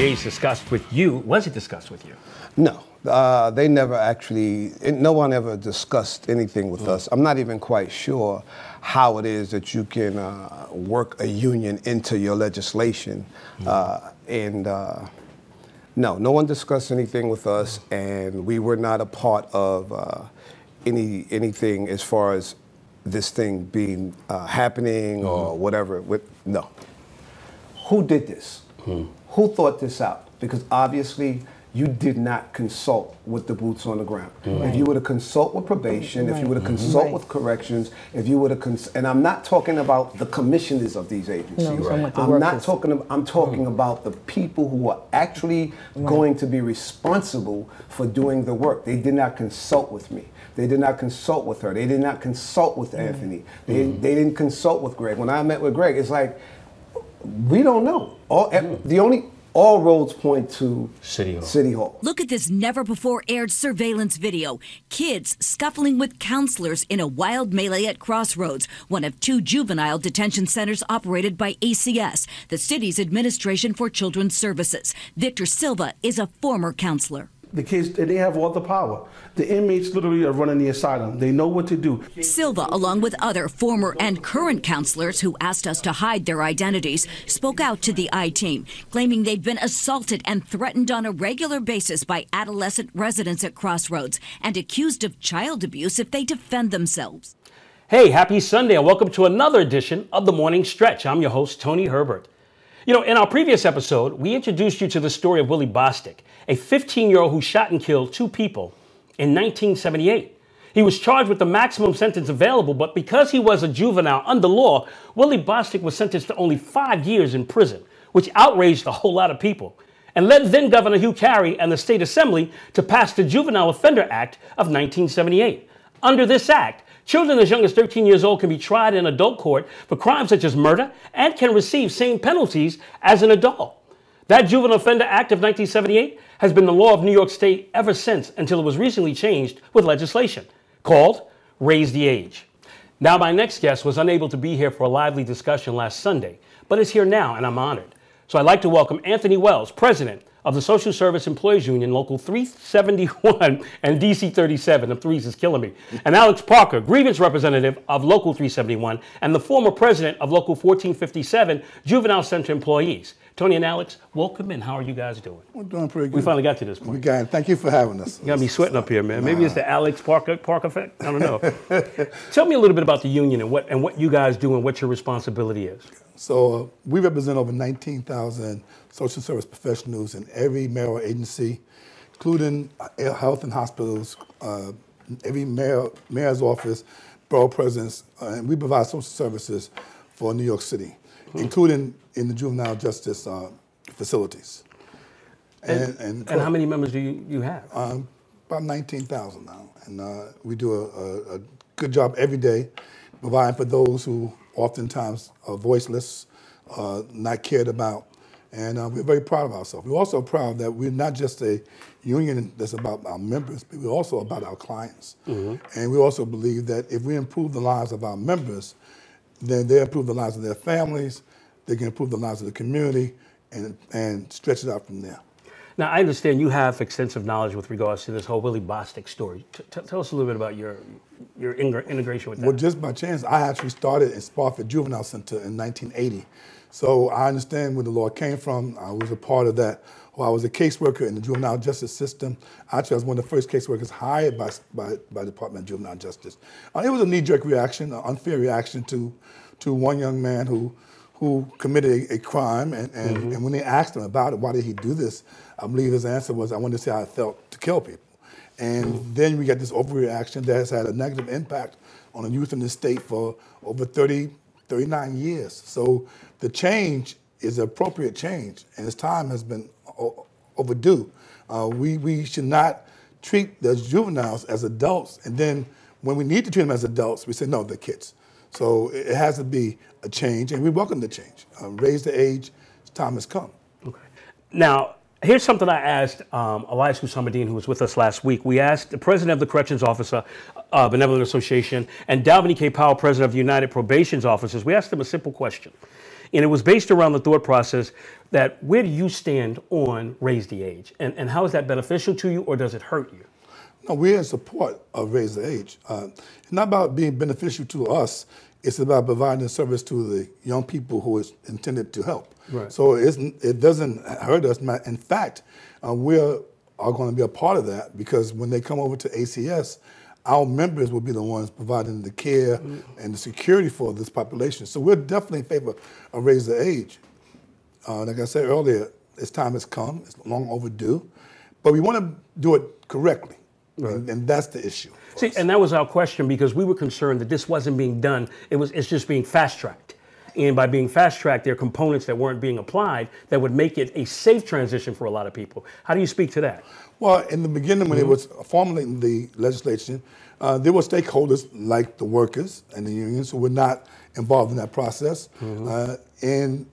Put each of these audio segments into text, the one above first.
age discussed with you? Was it discussed with you? No, they never actually, no one ever discussed anything with us. I'm not even quite sure how it is that you can work a union into your legislation. No, no one discussed anything with us, and we were not a part of anything as far as this thing being happening or whatever. No. Who did this? Who thought this out? Because obviously you did not consult with the boots on the ground. If you were to consult with probation, if you were to consult with corrections, if you were to and I'm not talking about the commissioners of these agencies. I'm talking about the people who are actually going to be responsible for doing the work. They did not consult with me. They did not consult with her. They did not consult with Anthony. They didn't consult with Greg. When I met with Greg, it's like, we don't know. All roads point to City Hall. Look at this never-before-aired surveillance video. Kids scuffling with counselors in a wild melee at Crossroads, one of 2 juvenile detention centers operated by ACS, the city's Administration for Children's Services. Victor Silva is a former counselor. The kids, they have all the power. The inmates literally are running the asylum. They know what to do. Silva, along with other former and current counselors who asked us to hide their identities, spoke out to the I-Team, claiming they'd been assaulted and threatened on a regular basis by adolescent residents at Crossroads and accused of child abuse if they defend themselves. Hey, happy Sunday and welcome to another edition of The Morning Stretch. I'm your host, Tony Herbert. You know, in our previous episode, we introduced you to the story of Willie Bostick, a 15-year-old who shot and killed 2 people in 1978. He was charged with the maximum sentence available, but because he was a juvenile under law, Willie Bostick was sentenced to only 5 years in prison, which outraged a whole lot of people, and led then Governor Hugh Carey and the State Assembly to pass the Juvenile Offender Act of 1978. Under this act, children as young as 13 years old can be tried in adult court for crimes such as murder and can receive same penalties as an adult. That Juvenile Offender Act of 1978 has been the law of New York State ever since, until it was recently changed with legislation called Raise the Age. Now, my next guest was unable to be here for a lively discussion last Sunday, but is here now, and I'm honored. So I'd like to welcome Anthony Wells, president of the Social Service Employees Union, Local 371 and DC 37, the threes is killing me, and Alex Parker, grievance representative of Local 371 and the former president of Local 1457, Juvenile Center Employees. Tony and Alex, welcome, and how are you guys doing? We're doing pretty good. We finally got to this point. We got it. Thank you for having us. You got me sweating up here, man. Maybe it's the Alex Parker effect. I don't know. Tell me a little bit about the union and what you guys do and what your responsibility is. So we represent over 19,000 social service professionals in every mayoral agency, including health and hospitals, every mayor's office, borough presidents, and we provide social services for New York City, including in the juvenile justice facilities. And how many members do you have? About 19,000 now, and we do a good job every day providing for those who oftentimes are voiceless, not cared about, and we're very proud of ourselves. We're also proud that we're not just a union that's about our members, but we're also about our clients. And we also believe that if we improve the lives of our members, then they improve the lives of their families, they can improve the lives of the community, and stretch it out from there. Now, I understand you have extensive knowledge with regards to this whole Willie Bostick story. Tell us a little bit about your integration with that. Well, just by chance, I actually started in Spofford Juvenile Center in 1980. So I understand where the law came from. I was a part of that. Well, I was a caseworker in the juvenile justice system. Actually, I was one of the first caseworkers hired by the Department of Juvenile Justice. It was a knee-jerk reaction, an unfair reaction to one young man who committed a crime, and when they asked him about it, why did he do this? I believe his answer was, I wanted to see how it felt to kill people. And then we got this overreaction that has had a negative impact on the youth in this state for over 39 years. So the change is an appropriate change, and its time has been overdue. We should not treat the juveniles as adults, and then when we need to treat them as adults, we say, no, they're kids. So it has to be a change, and we welcome the change. Raise the age, time has come. Okay. Now, Here's something I asked Elias Hussamadeen, who was with us last week. We asked the president of the Corrections Officer Benevolent Association and Dalvin K. Powell, president of the United Probations Officers. We asked them a simple question, and it was based around the thought process that where do you stand on raise the age, and how is that beneficial to you, or does it hurt you? No, we're in support of raise the age. It's not about being beneficial to us. It's about providing a service to the young people who is intended to help. Right. So it doesn't hurt us. In fact, we are going to be a part of that, because when they come over to ACS, our members will be the ones providing the care and the security for this population. So we're definitely in favor of raise the age. Like I said earlier, this time has come. It's long overdue. But we want to do it correctly. Right. And that's the issue. See, and that was our question, because we were concerned that this wasn't being done. It's just being fast-tracked. And by being fast-tracked, there are components that weren't being applied that would make it a safe transition for a lot of people. How do you speak to that? Well, in the beginning, when it was formulating the legislation, there were stakeholders like the workers and the unions who were not involved in that process. And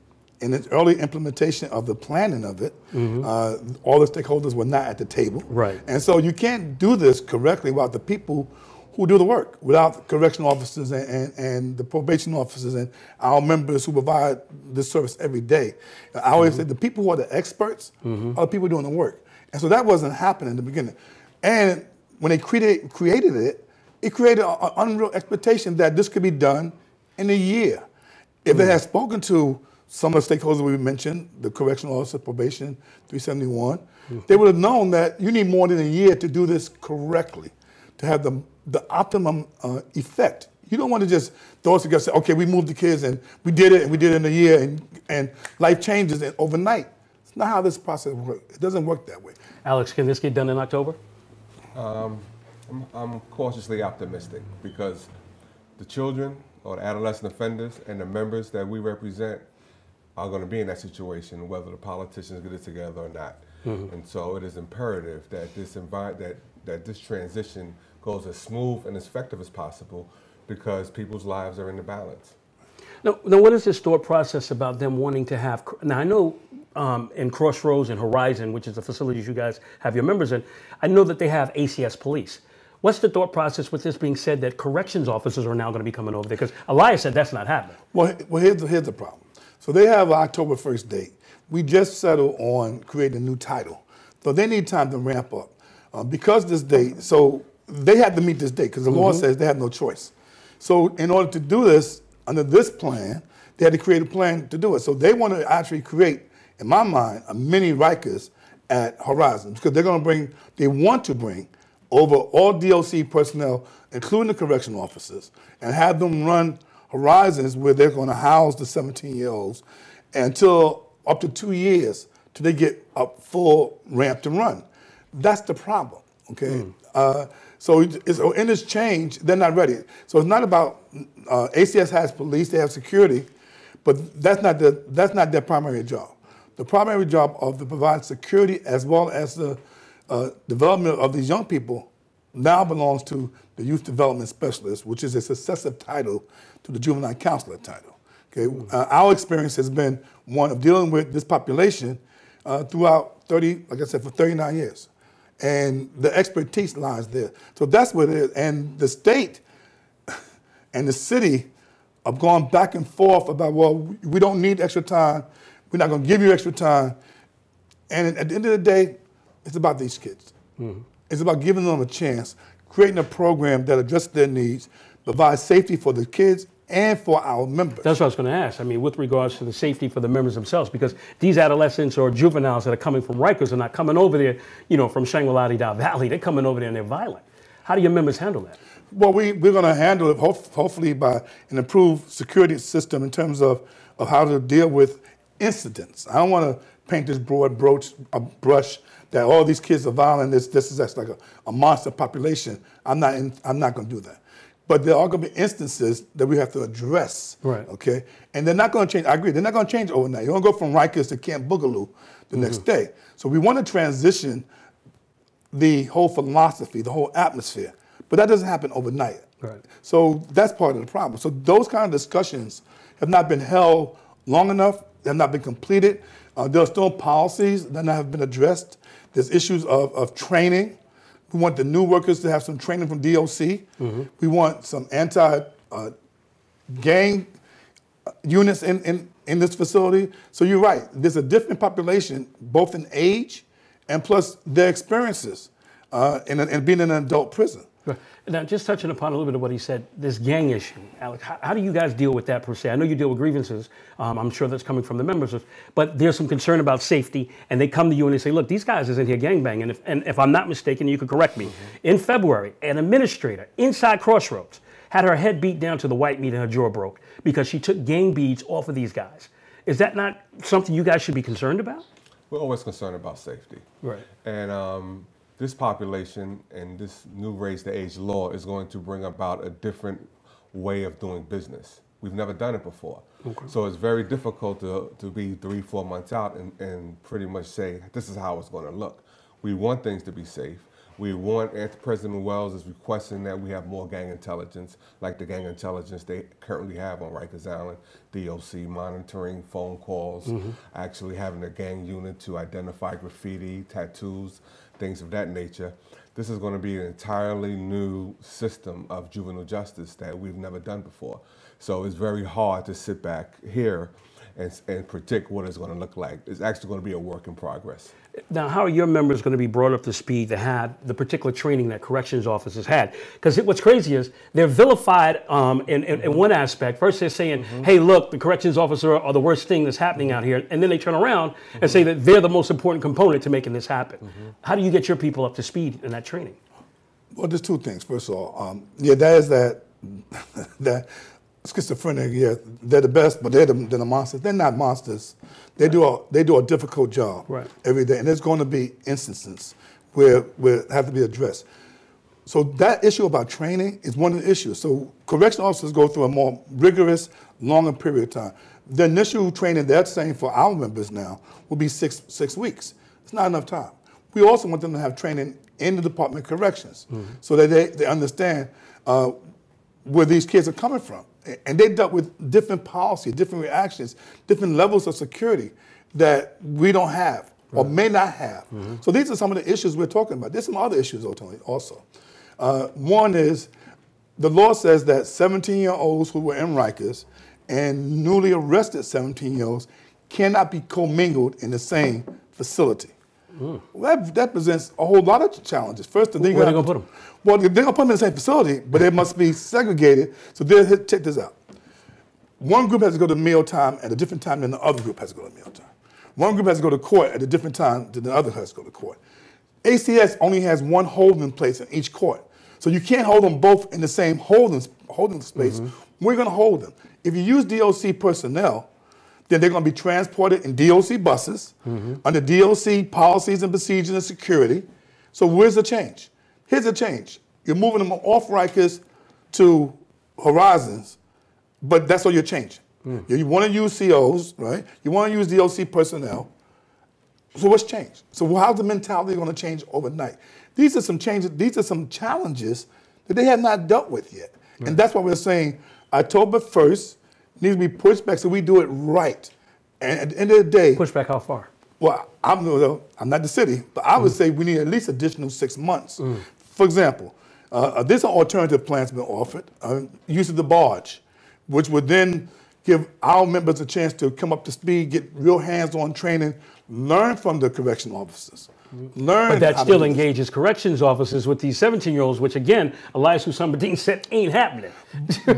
in its early implementation of the planning of it, all the stakeholders were not at the table. Right. And so you can't do this correctly without the people who do the work, without correctional officers and the probation officers and our members who provide this service every day. I always say the people who are the experts are the people doing the work. And so that wasn't happening in the beginning. And when they created it, it created an unreal expectation that this could be done in a year. If they had spoken to some of the stakeholders we mentioned, the correctional officer, probation, 371, they would have known that you need more than a year to do this correctly, to have the optimum effect. You don't want to just throw us together and say, okay, we moved the kids and we did it in a year and life changes overnight. It's not how this process works. It doesn't work that way. Alex, can this get done in October? I'm cautiously optimistic, because the children or the adolescent offenders and the members that we represent are going to be in that situation, whether the politicians get it together or not. And so it is imperative that this transition goes as smooth and as effective as possible, because people's lives are in the balance. Now, what is this thought process about them wanting to have? Now, I know in Crossroads and Horizon, which is the facilities you guys have your members in, I know that they have ACS police. What's the thought process with this being said that corrections officers are now going to be coming over there? Because Elias said that's not happening. Well, here's the problem. So they have an October 1st date. We just settled on creating a new title. So they need time to ramp up. Because this date, so they had to meet this date, because the law says they have no choice. So in order to do this, under this plan, they had to create a plan to do it. So they want to actually create, in my mind, a mini Rikers at Horizon, because they want to bring over all DOC personnel, including the correctional officers, and have them run Horizons where they're going to house the 17-year-olds until up to 2 years till they get up full ramp to run. That's the problem, okay? So in this change, they're not ready. So it's not about, ACS has police, they have security, but that's not their primary job. The primary job of to provide security as well as the development of these young people now belongs to the Youth Development Specialist, which is a successive title to the Juvenile Counselor title. Okay, our experience has been one of dealing with this population throughout like I said, for 39 years. And the expertise lies there. So that's what it is. And the state and the city have gone back and forth about, well, we don't need extra time. We're not going to give you extra time. And at the end of the day, it's about these kids. It's about giving them a chance, creating a program that addresses their needs, provides safety for the kids and for our members. That's what I was going to ask. I mean, with regards to the safety for the members themselves, because these adolescents or juveniles that are coming from Rikers are not coming over there, from Shangri-La Valley. They're coming over there and they're violent. How do your members handle that? Well, we're going to handle it hopefully by an improved security system in terms of how to deal with incidents. I don't want to paint this broad brush that all these kids are violent. That's like a monster population. I'm not going to do that. But there are going to be instances that we have to address. Right. Okay. And they're not going to change. I agree. They're not going to change overnight. You don't go from Rikers to Camp Boogaloo the next day. So we want to transition the whole philosophy, the whole atmosphere. But that doesn't happen overnight. Right. So that's part of the problem. So those kind of discussions have not been held long enough. have not been completed. There are still policies that have been addressed. There's issues of training. We want the new workers to have some training from DOC. We want some anti-gang units in this facility. So you're right. There's a different population, both in age and plus their experiences in being in an adult prison. Right. Now, just touching upon a little bit of what he said, this gang issue, Alex, how do you guys deal with that per se? I know you deal with grievances. I'm sure that's coming from the members, but there's some concern about safety, and they come to you and they say, look, these guys is in here gangbanging, and if I'm not mistaken, you could correct me. In February, an administrator inside Crossroads had her head beat down to the white meat and her jaw broke because she took gang beads off of these guys. Is that not something you guys should be concerned about? We're always concerned about safety. Right. And this population and this new raise the age law is going to bring about a different way of doing business. We've never done it before. Okay. So it's very difficult to be 3-4 months out and pretty much say, this is how it's going to look. We want things to be safe. We want, President Wells is requesting that we have more gang intelligence, like the gang intelligence they currently have on Rikers Island, DOC monitoring phone calls, actually having a gang unit to identify graffiti, tattoos, things of that nature. This is going to be an entirely new system of juvenile justice that we've never done before. So it's very hard to sit back here and predict what it's going to look like. It's actually going to be a work in progress. Now, how are your members going to be brought up to speed to have the particular training that corrections officers had? Because what's crazy is they're vilified in one aspect. First, they're saying, hey, look, the corrections officer are the worst thing that's happening out here. And then they turn around and say that they're the most important component to making this happen. How do you get your people up to speed in that training? Well, there's two things. First of all, that is that schizophrenic, they're the best, but they're the monsters. They're not monsters. They do a difficult job every day, and there's going to be instances where have to be addressed. So that issue about training is one of the issues. So correctional officers go through a more rigorous, longer period of time. The initial training they're saying for our members now will be six weeks. It's not enough time. We also want them to have training in the Department of Corrections so that they understand where these kids are coming from. And they dealt with different policies, different reactions, different levels of security that we don't have or may not have. So these are some of the issues we're talking about. There's some other issues, Tony, also. One is the law says that 17-year-olds who were in Rikers and newly arrested 17-year-olds cannot be commingled in the same facility. Well, that presents a whole lot of challenges. First, where are they going to put them? Well, they're going to put them in the same facility, but they must be segregated. So check this out. One group has to go to mealtime at a different time than the other group has to go to mealtime. One group has to go to court at a different time than the other has to go to court. ACS only has one holding place in each court. So you can't hold them both in the same holding space. We're going to hold them. If you use DOC personnel, then they're going to be transported in DOC buses under DOC policies and procedures and security. So where's the change? Here's the change. You're moving them off Rikers to Horizons, but that's all you're changing. You want to use COs, right? You want to use DOC personnel. So what's changed? So how's the mentality going to change overnight? These are some changes. These are some challenges that they have not dealt with yet. And that's why we're saying October 1st needs to be pushed back so we do it right. And at the end of the day... Push back how far? Well, I'm not the city, but I would say we need at least additional 6 months. For example, there's an alternative plan that's been offered, use of the barge, which would then give our members a chance to come up to speed, get real hands-on training, learn from the correction officers. But that still engages corrections officers with these 17-year-olds, which again, Elias Hussein said ain't happening.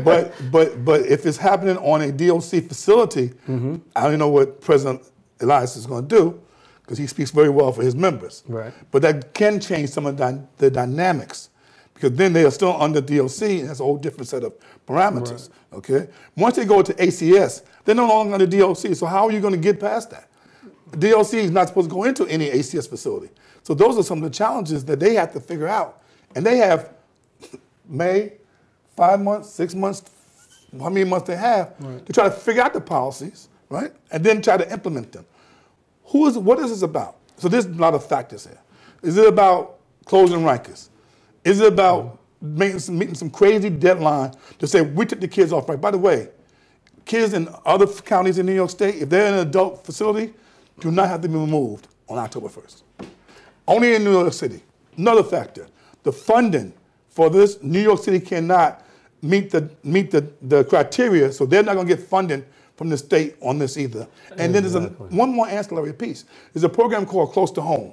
but if it's happening on a DOC facility, I don't know what President Elias is going to do, because he speaks very well for his members. But that can change some of the dynamics, because then they are still under DOC, and that's a whole different set of parameters. Okay. Once they go to ACS, they're no longer under DOC. So how are you going to get past that? DOC is not supposed to go into any ACS facility. So those are some of the challenges that they have to figure out. And they have 5 months, 6 months, how many months they have to try to figure out the policies, right? And then try to implement them. What is this about? So there's a lot of factors here. Is it about closing Rikers? Is it about meeting some crazy deadline to say we took the kids off right? By the way, kids in other counties in New York State, if they're in an adult facility, do not have to be removed on October 1st. Only in New York City. Another factor, the funding for this, New York City cannot meet the criteria, so they're not going to get funding from the state on this either. And then there's one more ancillary piece. There's a program called Close to Home,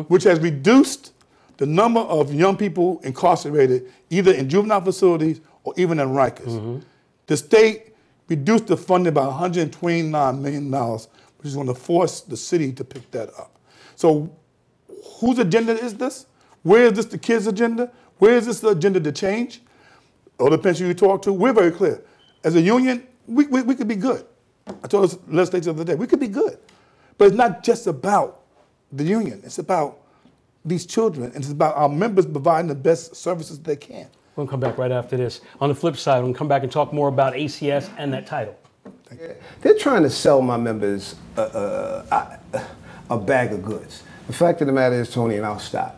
which has reduced the number of young people incarcerated either in juvenile facilities or even in Rikers. The state reduced the funding by $129 million, which is going to force the city to pick that up. So whose agenda is this? Where is this the kids' agenda? Where is this the agenda to change? Or the pension you talk to, we're very clear. As a union, we could be good. I told the legislators the other day, we could be good. But it's not just about the union. It's about these children, and it's about our members providing the best services they can. We'll come back right after this. On the flip side, we'll come back and talk more about ACS and that title. They're trying to sell my members a bag of goods. The fact of the matter is, Tony, and I'll stop.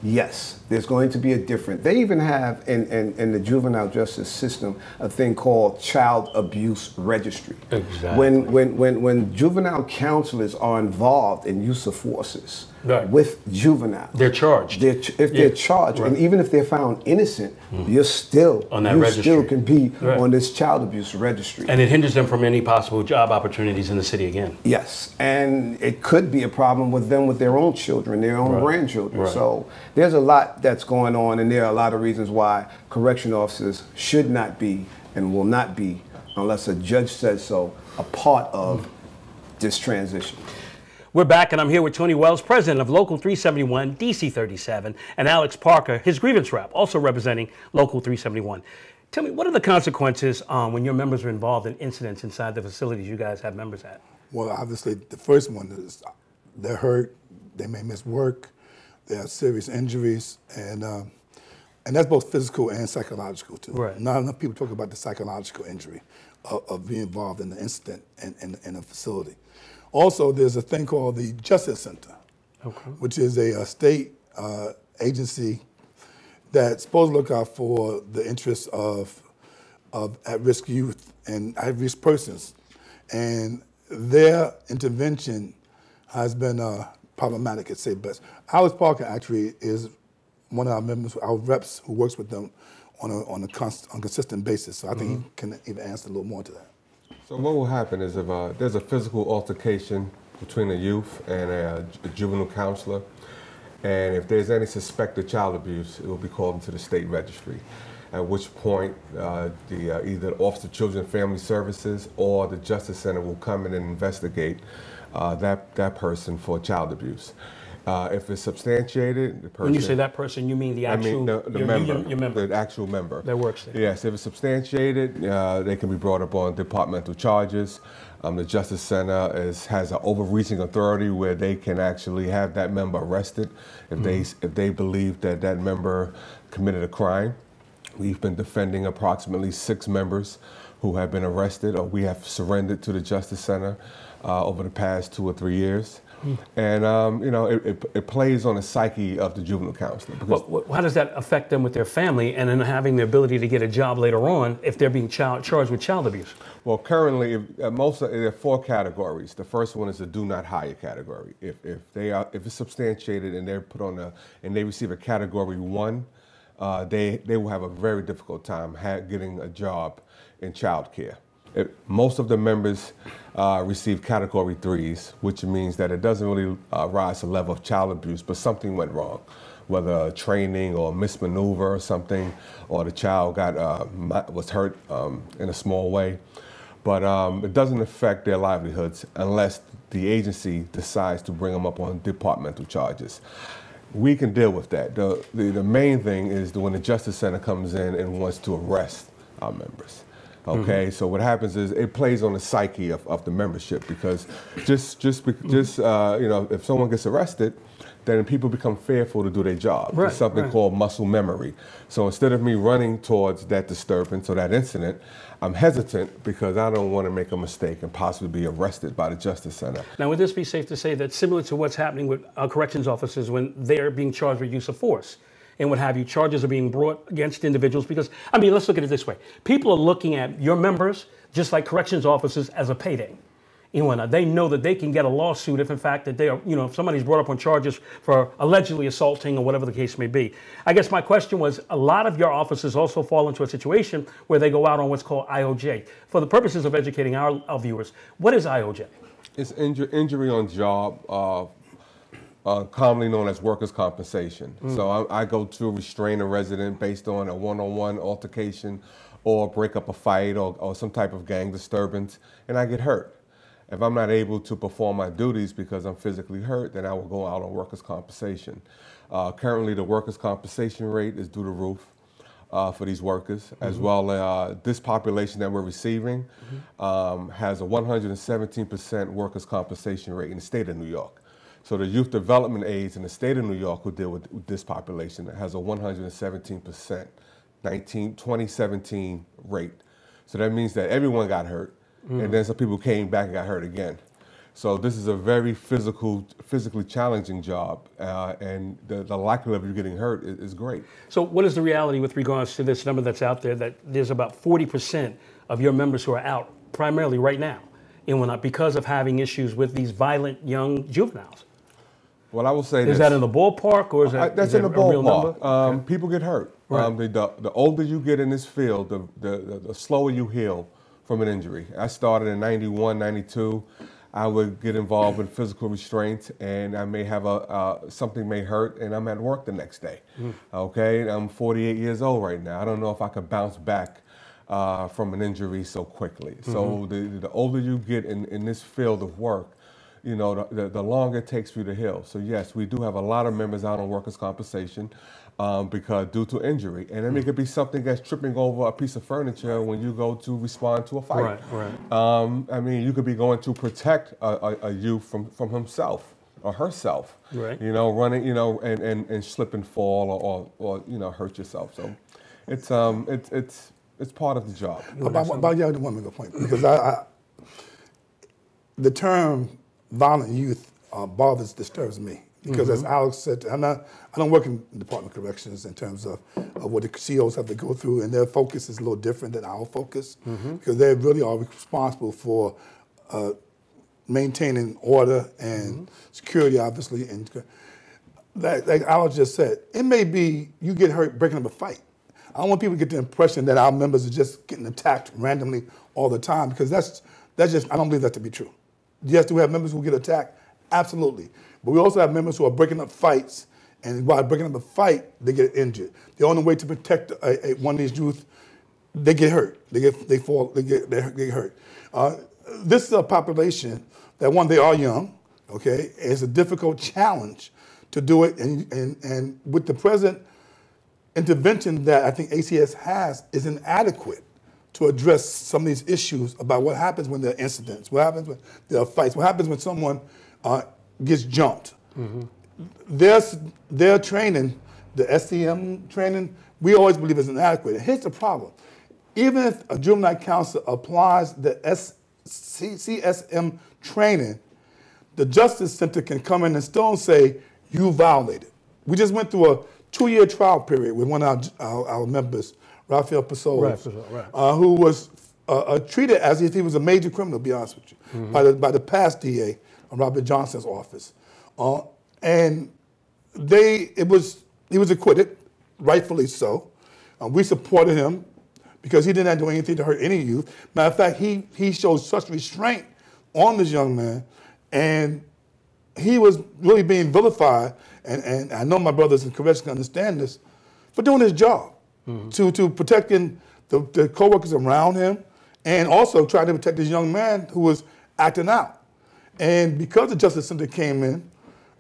Yes, there's going to be a difference. They even have in the juvenile justice system a thing called child abuse registry. Exactly. When juvenile counselors are involved in use of forces with juveniles, they're charged. They're charged, and even if they're found innocent, you're still on that registry. Still can be on this child abuse registry. And it hinders them from any possible job opportunities in the city again. Yes, and it could be a problem with them with their own children, their own grandchildren. So there's a lot that's going on, and there are a lot of reasons why correction officers should not be and will not be, unless a judge says so, a part of this transition. We're back, and I'm here with Tony Wells, president of Local 371, DC 37, and Alex Parker, his grievance rep, also representing Local 371. Tell me, what are the consequences when your members are involved in incidents inside the facilities you guys have members at? Well, obviously, the first one is they're hurt, they may miss work, they have serious injuries, and that's both physical and psychological, too. Not enough people talk about the psychological injury of being involved in the incident in a facility. Also, there's a thing called the Justice Center, which is a state agency that's supposed to look out for the interests of at-risk youth and at-risk persons. And their intervention has been problematic, to say best. Alex Parker actually is one of our members, our reps, who works with them on a consistent basis. So I think he can even answer a little more to that. So what will happen is if there's a physical altercation between a youth and a juvenile counselor, and if there's any suspected child abuse, it will be called into the state registry, at which point either Office of Children and Family Services or the Justice Center will come in and investigate that person for child abuse. If it's substantiated, the person... When you say that person, you mean the actual... I mean your member. The actual member. That works there. Yes, if it's substantiated, they can be brought up on departmental charges. The Justice Center has an overreaching authority where they can actually have that member arrested if they believe that that member committed a crime. We've been defending approximately 6 members who have been arrested or we have surrendered to the Justice Center over the past 2 or 3 years. And, you know, it plays on the psyche of the juvenile counselor. Well, how does that affect them with their family and then having the ability to get a job later on if they're being charged with child abuse? Well, currently, there are 4 categories. The first one is the do not hire category. If it's substantiated and they're put on and they receive a category 1, they will have a very difficult time getting a job in child care. Most of the members receive category 3s, which means that it doesn't really rise to the level of child abuse, but something went wrong, whether training or mismaneuver or something, or the child was hurt in a small way. But it doesn't affect their livelihoods unless the agency decides to bring them up on departmental charges. We can deal with that. The main thing is that when the Justice Center comes in and wants to arrest our members. Okay, so what happens is it plays on the psyche of the membership, because just you know, if someone gets arrested, then people become fearful to do their job. There's something called muscle memory. So instead of me running towards that disturbance or that incident, I'm hesitant because I don't want to make a mistake and possibly be arrested by the Justice Center. Now, would this be safe to say that similar to what's happening with corrections officers when they're being charged with use of force and what have you. Charges are being brought against individuals because, I mean, let's look at it this way. People are looking at your members, just like corrections officers, as a payday. You know, they know that they can get a lawsuit if, in fact, that they are, you know, if somebody's brought up on charges for allegedly assaulting or whatever the case may be. I guess my question was, a lot of your officers also fall into a situation where they go out on what's called IOJ. For the purposes of educating our viewers, what is IOJ? It's injury on job, commonly known as workers' compensation. So I go to restrain a resident based on a one-on-one altercation or break up a fight or some type of gang disturbance, and I get hurt. If I'm not able to perform my duties because I'm physically hurt, then I will go out on workers' compensation. Currently, the workers' compensation rate is through the roof for these workers, as well as this population that we're receiving has a 117% workers' compensation rate in the state of New York. So the youth development aides in the state of New York who deal with this population has a 117% 2017 rate. So that means that everyone got hurt. And then some people came back and got hurt again. So this is a very physically challenging job, and the likelihood of you getting hurt is great. So what is the reality with regards to this number that's out there, that there's about 40% of your members who are out primarily right now because of having issues with these violent young juveniles? Well, I will say is that in the ballpark, or is that that's in the ballpark? Okay. People get hurt. Right. The older you get in this field, the slower you heal from an injury. I started in 91, 92. I would get involved in physical restraint, and I may have something may hurt, and I'm at work the next day. Okay, I'm 48 years old right now. I don't know if I could bounce back from an injury so quickly. So the older you get in this field of work, you know, the longer it takes for you to heal. So yes, we do have a lot of members out on workers' compensation because due to injury. And then it could be something that's tripping over a piece of furniture when you go to respond to a fight. Right. I mean, you could be going to protect a youth from himself or herself. Right. You know, running, you know, and slip and fall or you know, hurt yourself. So it's part of the job. About yeah, I want to make a point, because the term violent youth disturbs me, because as Alex said, I don't work in the Department of Corrections in terms of what the COs have to go through, and their focus is a little different than our focus, because they really are responsible for maintaining order and security, obviously. And like Alex just said, it may be you get hurt breaking up a fight. I don't want people to get the impression that our members are just getting attacked randomly all the time, because that's just, I don't believe that to be true. Yes, do we have members who get attacked? Absolutely. But we also have members who are breaking up fights, and while breaking up a fight, they get injured. The only way to protect one of these youth, they get hurt. They get hurt. This is a population that, one, they are young, okay? It's a difficult challenge to do it, and with the present intervention that I think ACS has is inadequate to address some of these issues about what happens when there are incidents, what happens when there are fights, what happens when someone gets jumped. Their training, the SCM training, we always believe is inadequate. And here's the problem. Even if a juvenile counselor applies the CSM training, the Justice Center can come in and still say, you violated. We just went through a 2-year trial period with one of our members, Rafael Pasolos, who was treated as if he was a major criminal, to be honest with you, by the past DA, Robert Johnson's office. And he was acquitted, rightfully so. We supported him because he didn't do anything to hurt any youth. Matter of fact, he showed such restraint on this young man, and he was really being vilified, and I know my brothers in corrections can understand this, for doing his job, to protecting the co-workers around him, and also trying to protect this young man who was acting out. And because the Justice Center came in,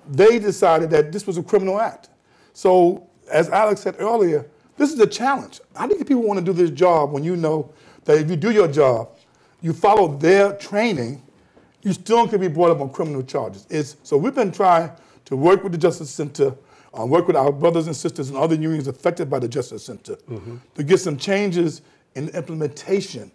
they decided that this was a criminal act. So, as Alex said earlier, this is a challenge. How do people want to do this job when you know that if you do your job, you follow their training, you still can be brought up on criminal charges? So we've been trying to work with the Justice Center, work with our brothers and sisters and other unions affected by the Justice Center to get some changes in the implementation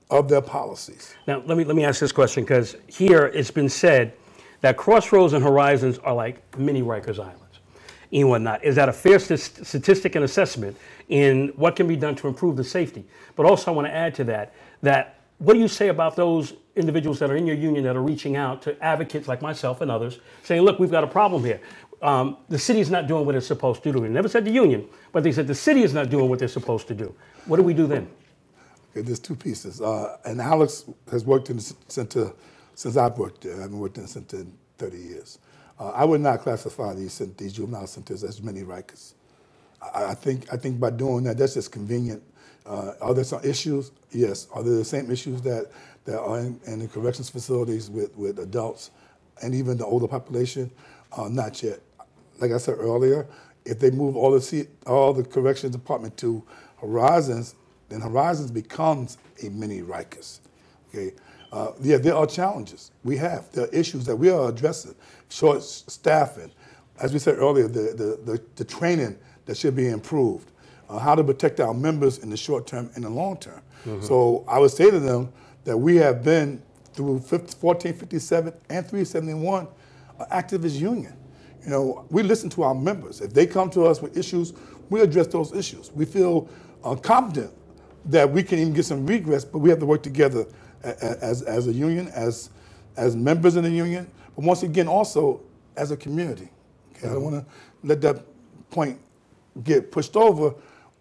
of their policies. Now, let me ask this question, because here it's been said that Crossroads and Horizons are like mini Rikers Islands. and whatnot. Is that a fair statistic and assessment in what can be done to improve the safety? But also I want to add to that what do you say about those individuals that are in your union that are reaching out to advocates like myself and others saying, look, we've got a problem here. The city is not doing what it's supposed to do. They never said the union, but they said the city is not doing what they're supposed to do. What do we do then? Okay, there's two pieces. And Alex has worked in the center since I've worked there. I haven't worked in the center in 30 years. I would not classify these juvenile centers as mini Rikers. I think by doing that, that's just convenient. Are there some issues? Yes. Are there the same issues that are in the corrections facilities with adults and even the older population? Not yet. Like I said earlier, if they move all the corrections department to Horizons, then Horizons becomes a mini Rikers. Okay. Yeah, there are challenges. There are issues that we are addressing. Short staffing, as we said earlier, the training that should be improved. How to protect our members in the short term and the long term. Mm-hmm. So I would say to them that we have been through 1457 and 371 activist union. You know, we listen to our members. If they come to us with issues, we address those issues. We feel confident that we can even get some regress, but we have to work together as a union, as members in the union, but once again also as a community. Okay? Mm-hmm. I don't want to let that point get pushed over.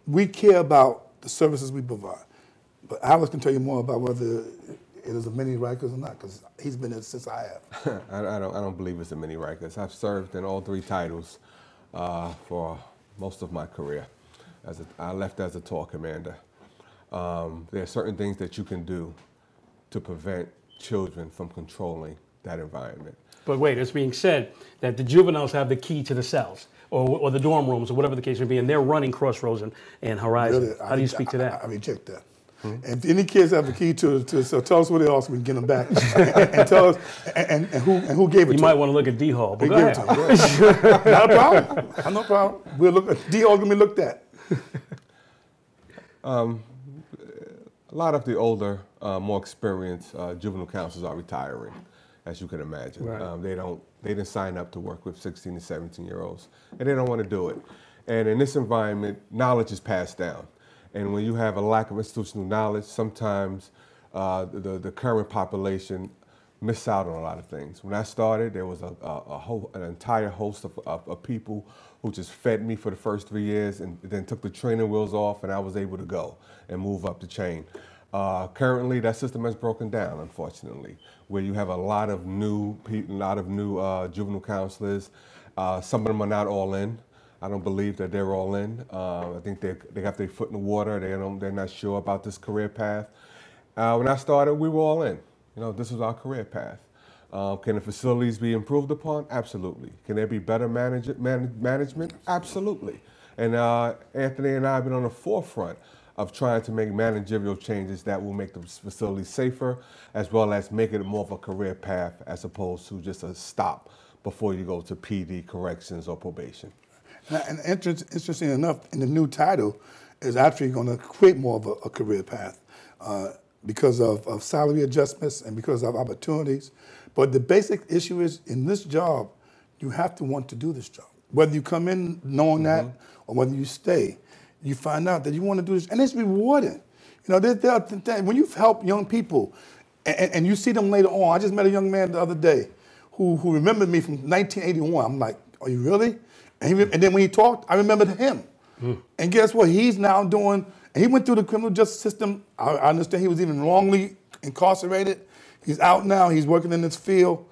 We care about the services we provide. But Alex can tell you more about whether it is a mini Rikers or not, because he's been there since I have. I don't believe it's a mini Rikers. I've served in all three titles for most of my career. I left as a tour commander. There are certain things that you can do to prevent children from controlling that environment. But wait, it's being said that the juveniles have the key to the cells or the dorm rooms or whatever the case may be, and they're running Crossroads and Horizon. Really? How do you speak to that? I reject that. And if any kids have the key so tell us what they are so we can get them back and tell us and who gave it to them. You might want to look at D-Hall, but go ahead. Not a problem. No problem. We'll look at D-Hall going to be looked at. A lot of the older, more experienced juvenile counselors are retiring, as you can imagine. Right. They didn't sign up to work with 16 to 17-year-olds, and they don't want to do it. And in this environment, knowledge is passed down. And when you have a lack of institutional knowledge, sometimes the current population miss out on a lot of things. When I started, there was an entire host of people who just fed me for the first 3 years and then took the training wheels off, and I was able to go and move up the chain. Currently, that system has broken down, unfortunately, where you have a lot of new people, a lot of new juvenile counselors. Some of them are not all in. I don't believe that they're all in. I think they got their foot in the water. They're not sure about this career path. When I started, we were all in. You know, this was our career path. Can the facilities be improved upon? Absolutely. Can there be better management? Absolutely. And Anthony and I have been on the forefront of trying to make managerial changes that will make the facility safer, as well as make it more of a career path as opposed to just a stop before you go to PD, corrections, or probation. And interesting enough, in the new title, is actually going to create more of a career path because of salary adjustments and because of opportunities. But the basic issue is, in this job, you have to want to do this job. Whether you come in knowing that or whether you stay, you find out that you want to do this, and it's rewarding. You know, there are things, when you've helped young people and you see them later on. I just met a young man the other day who remembered me from 1981. I'm like, are you really? And then when he talked, I remembered him. And guess what? He's now doing, and he went through the criminal justice system. I understand he was even wrongly incarcerated. He's out now. He's working in this field.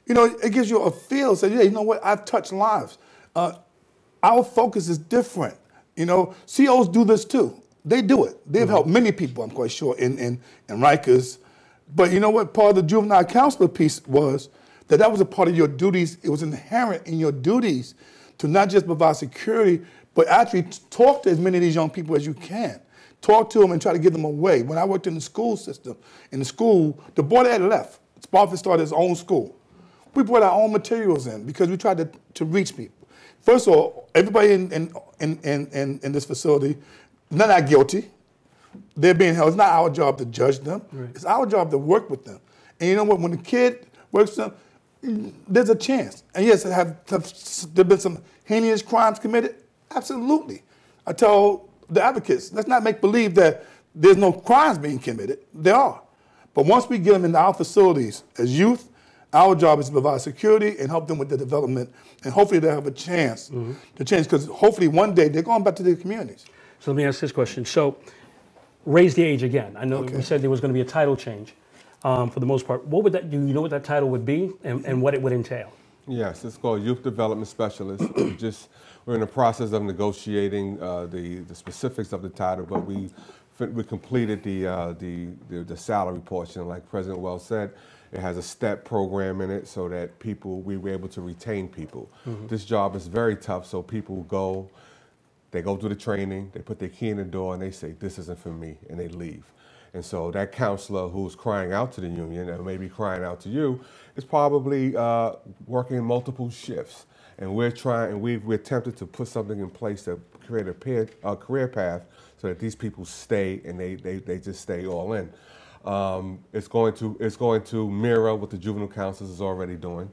You know, it gives you a feel. Say, yeah, you know what? I've touched lives. Our focus is different. You know, COs do this too. They do it. They've helped many people, I'm quite sure, in Rikers. But you know what? Part of the juvenile counselor piece was that was a part of your duties. It was inherent in your duties to not just provide security, but actually talk to as many of these young people as you can. Talk to them and try to get them away. When I worked in the school system, the boy that had left, Spofford started his own school. We brought our own materials in because we tried to reach people. First of all, everybody in this facility, they're not guilty. They're being held. It's not our job to judge them. Right. It's our job to work with them. And you know what? When the kid works with them, There's a chance. And yes, have there been some heinous crimes committed? Absolutely. I tell the advocates, let's not make believe that there's no crimes being committed. There are. But once we get them in our facilities as youth, our job is to provide security and help them with their development, and hopefully they'll have a chance to change, because hopefully one day they're going back to their communities. So let me ask this question. So raise the age again. I know we said there was going to be a title change for the most part. What would that, do you know what that title would be and what it would entail? Yes, it's called Youth Development Specialist. We're in the process of negotiating the specifics of the title, but we completed the salary portion. Like President Wells said, it has a STEP program in it so that we were able to retain people. This job is very tough, so people they go through the training, they put their key in the door, and they say, this isn't for me, and they leave. And so that counselor who's crying out to the union and maybe crying out to you is probably working multiple shifts. And we're attempted to put something in place to create a career path so that these people stay and they just stay all in. It's going to mirror what the juvenile counselors is already doing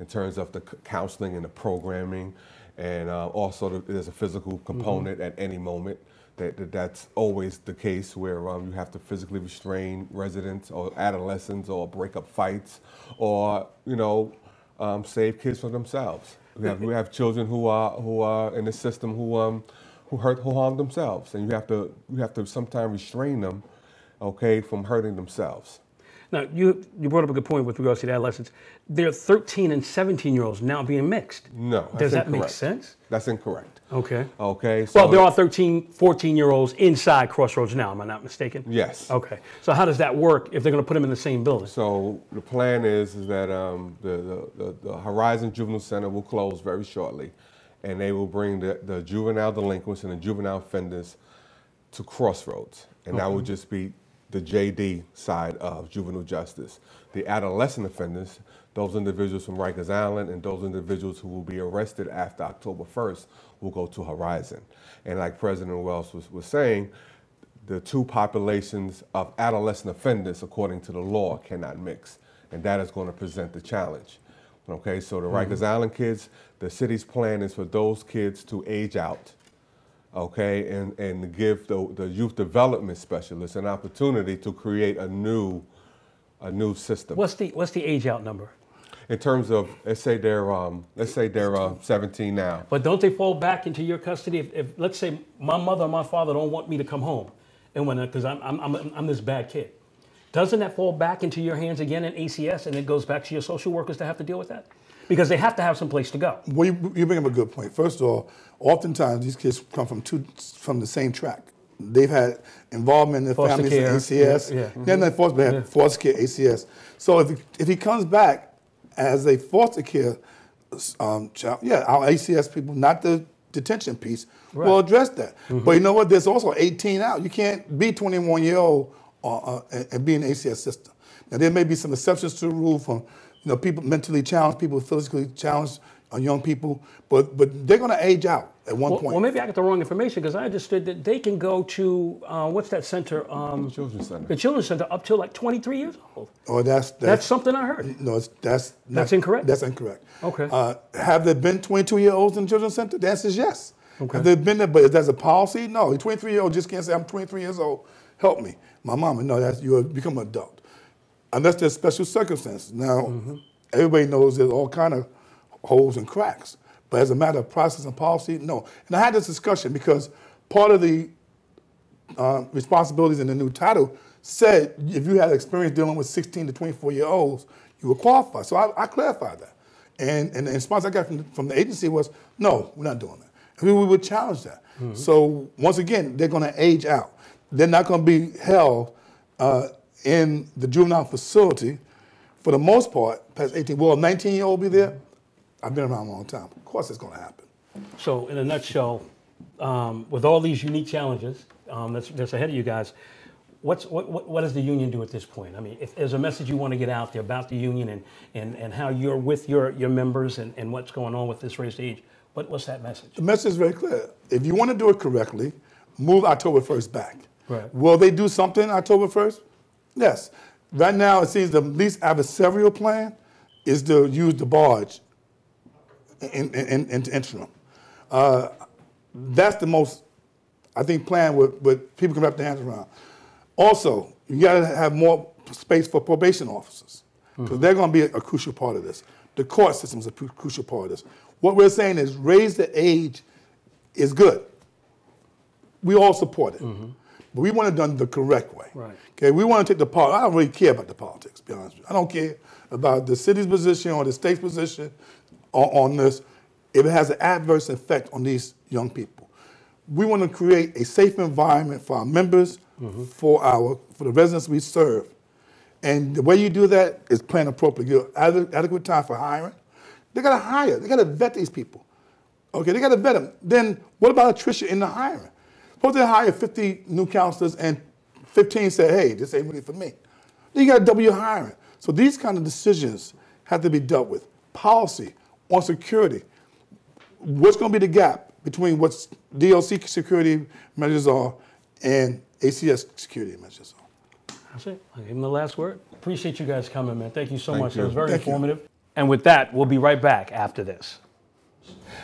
in terms of the counseling and the programming, and also there's a physical component at any moment. That's always the case, where you have to physically restrain residents or adolescents, or break up fights, or save kids from themselves. We have children who are in the system who harm themselves, and you have to sometimes restrain them, from hurting themselves. Now, you brought up a good point with regards to the adolescents. There are 13 and 17-year-olds now being mixed. No, does that make sense? That's incorrect. Okay. Okay. So well, there are 13, 14-year-olds inside Crossroads now. Am I not mistaken? Yes. Okay. So how does that work if they're going to put them in the same building? So the plan is that the Horizon Juvenile Center will close very shortly, and they will bring the juvenile delinquents and the juvenile offenders to Crossroads, and that will just be the JD side of juvenile justice. The adolescent offenders, those individuals from Rikers Island and those individuals who will be arrested after October 1st will go to Horizon. And like President Wells was saying, the two populations of adolescent offenders, according to the law, cannot mix. And that is going to present the challenge. Okay, so the Rikers Island kids, the city's plan is for those kids to age out, okay, and give the youth development specialists an opportunity to create a new system. What's the age out number? In terms of, let's say they're 17 now. But don't they fall back into your custody if let's say my mother or my father don't want me to come home, and because I'm this bad kid, doesn't that fall back into your hands again in ACS, and it goes back to your social workers to have to deal with that? Because they have to have some place to go. Well, you bring up a good point. First of all, oftentimes these kids come from the same track. They've had involvement in their families in ACS. They're not foster, but have foster care, ACS. So if he comes back as a foster care child, our ACS people, not the detention piece, will address that. But you know what? There's also 18 out. You can't be 21-year-old and be in the ACS system. Now, there may be some exceptions to the rule from people mentally challenged, people physically challenged, young people, but they're going to age out at one point. Well, maybe I got the wrong information, because I understood that they can go to, what's that center? The Children's Center. The Children's Center up to like 23 years old. Oh, that's something I heard. No, that's incorrect? That's incorrect. Okay. Have there been 22-year-olds in the Children's Center? The answer is yes. Okay. Have there been there, but there's a policy? No, a 23-year-old just can't say, I'm 23 years old, help me. My mama, no, you become an adult. Unless there's special circumstances. Now, everybody knows there's all kind of holes and cracks. But as a matter of process and policy, no. And I had this discussion because part of the responsibilities in the new title said if you had experience dealing with 16 to 24-year-olds, you were qualified. So I clarified that. And the response I got from the agency was, no, we're not doing that. And we would challenge that. So once again, they're going to age out. They're not going to be held in the juvenile facility for the most part past 18. Will a 19-year-old be there? I've been around a long time. Of course it's going to happen. So in a nutshell, with all these unique challenges that's ahead of you guys, what does the union do at this point? I mean, if there's a message you want to get out there about the union and how you're with your members and what's going on with this raised age, what's that message? The message is very clear. If you want to do it correctly, move October 1st back. Right. Will they do something October 1st? Yes. Right now, it seems the least adversarial plan is to use the barge into interim. That's the most, I think, plan with people can wrap their hands around. Also, you got to have more space for probation officers, because they're going to be a crucial part of this. The court system is a crucial part of this. What we're saying is raise the age is good. We all support it. But we want it done the correct way. Right. Okay, we want to take the part. I don't really care about the politics, to be honest with you. I don't care about the city's position or the state's position on this if it has an adverse effect on these young people. We want to create a safe environment for our members, for the residents we serve. And the way you do that is plan appropriately. Give adequate time for hiring. They got to hire. They got to vet these people. Okay, they got to vet them. Then what about attrition in the hiring? Suppose they hire 50 new counselors and 15 say, hey, this ain't really for me. Then you got to double your hiring. So these kind of decisions have to be dealt with. Policy on security. What's going to be the gap between what DLC security measures are and ACS security measures are? That's it. I'll give him the last word. Appreciate you guys coming, man. Thank you so much. you. It was very Thank you. informative. And with that, we'll be right back after this.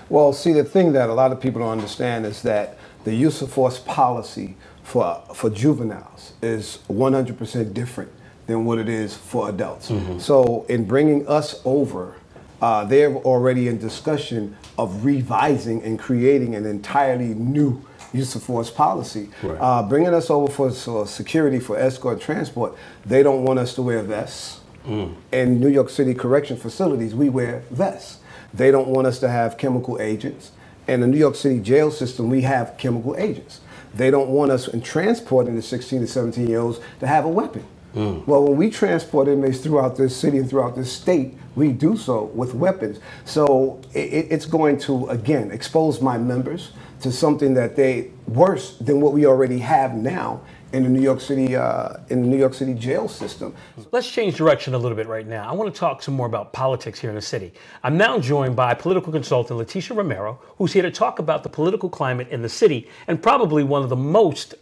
Well, see, the thing that a lot of people don't understand is that the use of force policy for juveniles is 100% different than what it is for adults. So in bringing us over, they're already in discussion of revising and creating an entirely new use of force policy. Right. Bringing us over for security, for escort transport, they don't want us to wear vests. In New York City correction facilities, we wear vests. They don't want us to have chemical agents. In the New York City jail system, we have chemical agents. They don't want us in transporting the 16 to 17-year-olds to have a weapon. Well, when we transport inmates throughout this city and throughout this state, we do so with weapons. So it's going to, again, expose my members to something that worse than what we already have now in the New York City jail system. Let's change direction a little bit right now. I want to talk some more about politics here in the city. I'm now joined by political consultant Leticia Romero, who's here to talk about the political climate in the city and probably one of the most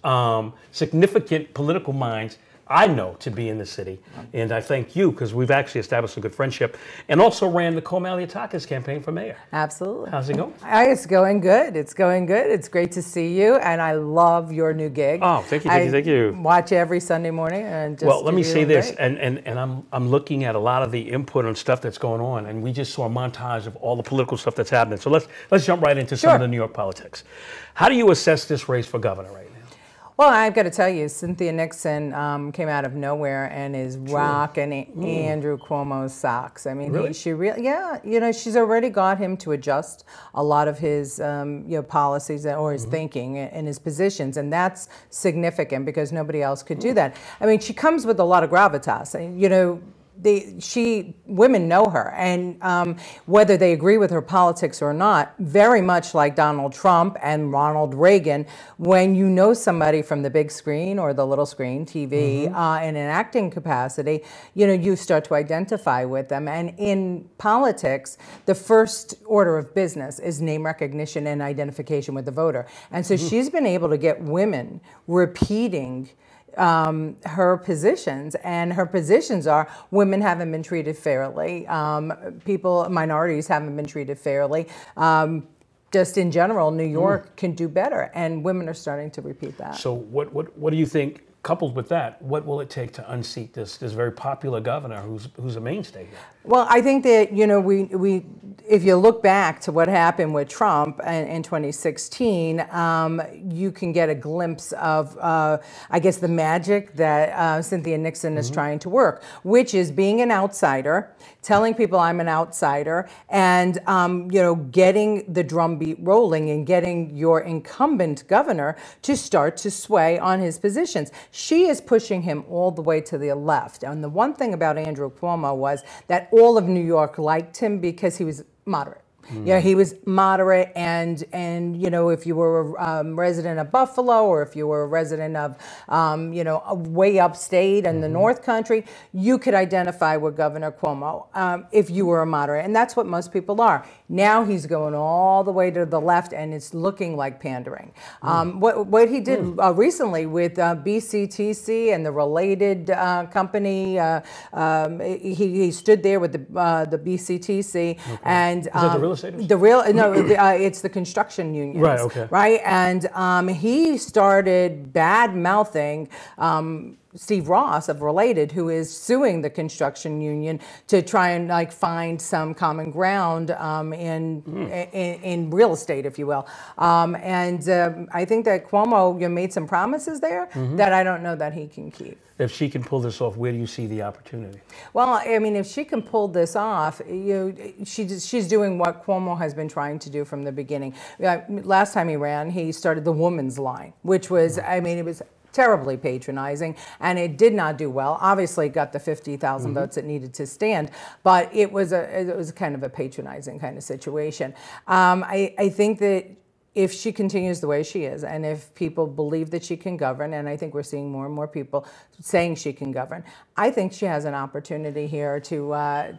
significant political minds I know to be in the city. And I thank you because we've actually established a good friendship and also ran Nicole Malliotakis campaign for mayor. Absolutely. How's it going? It's going good. It's going good. It's great to see you, and I love your new gig. Oh, thank you, thank you. Watch every Sunday morning, and just well, let me say this, great. and I'm looking at a lot of the input on stuff that's going on, and we just saw a montage of all the political stuff that's happening. So let's jump right into some of the New York politics. How do you assess this race for governor right now? Well, I've got to tell you, Cynthia Nixon came out of nowhere and is rocking Andrew Cuomo's socks. I mean, really? She's already got him to adjust a lot of his policies or his thinking and his positions, and that's significant because nobody else could do that. I mean, she comes with a lot of gravitas. Women know her, and whether they agree with her politics or not, very much like Donald Trump and Ronald Reagan, when you know somebody from the big screen or the little screen, TV, in an acting capacity, you start to identify with them. And in politics, the first order of business is name recognition and identification with the voter. And so she's been able to get women repeating her positions, and her positions are women haven't been treated fairly, minorities haven't been treated fairly. Just in general, New York can do better, and women are starting to repeat that. So what do you think, coupled with that, what will it take to unseat this very popular governor who's a mainstay here? Well, I think that, if you look back to what happened with Trump in 2016, you can get a glimpse of, I guess, the magic that Cynthia Nixon is trying to work, which is being an outsider, telling people I'm an outsider, and, getting the drumbeat rolling and getting your incumbent governor to start to sway on his positions. She is pushing him all the way to the left. And the one thing about Andrew Cuomo was that all of New York liked him because he was moderate. Yeah, he was moderate, and you know, if you were a resident of Buffalo, or if you were a resident of you know, way upstate in the North Country, you could identify with Governor Cuomo if you were a moderate, and that's what most people are. Now he's going all the way to the left, and it's looking like pandering. What he did recently with BCTC and the related company, he stood there with the BCTC, and is that the real estate? It's the construction unions. Right, okay. Right, and he started bad mouthing Steve Ross of Related, who is suing the construction union to try and like find some common ground in real estate, if you will. I think that Cuomo made some promises there that I don't know that he can keep. If she can pull this off, where do you see the opportunity? Well, I mean, if she can pull this off, she's doing what Cuomo has been trying to do from the beginning. Last time he ran, he started the woman's line, which was, I mean, it was terribly patronizing, and it did not do well. Obviously, it got the 50,000 votes it needed to stand, but it was kind of a patronizing kind of situation. I think that if she continues the way she is, and if people believe that she can govern, and I think we're seeing more and more people saying she can govern, I think she has an opportunity here to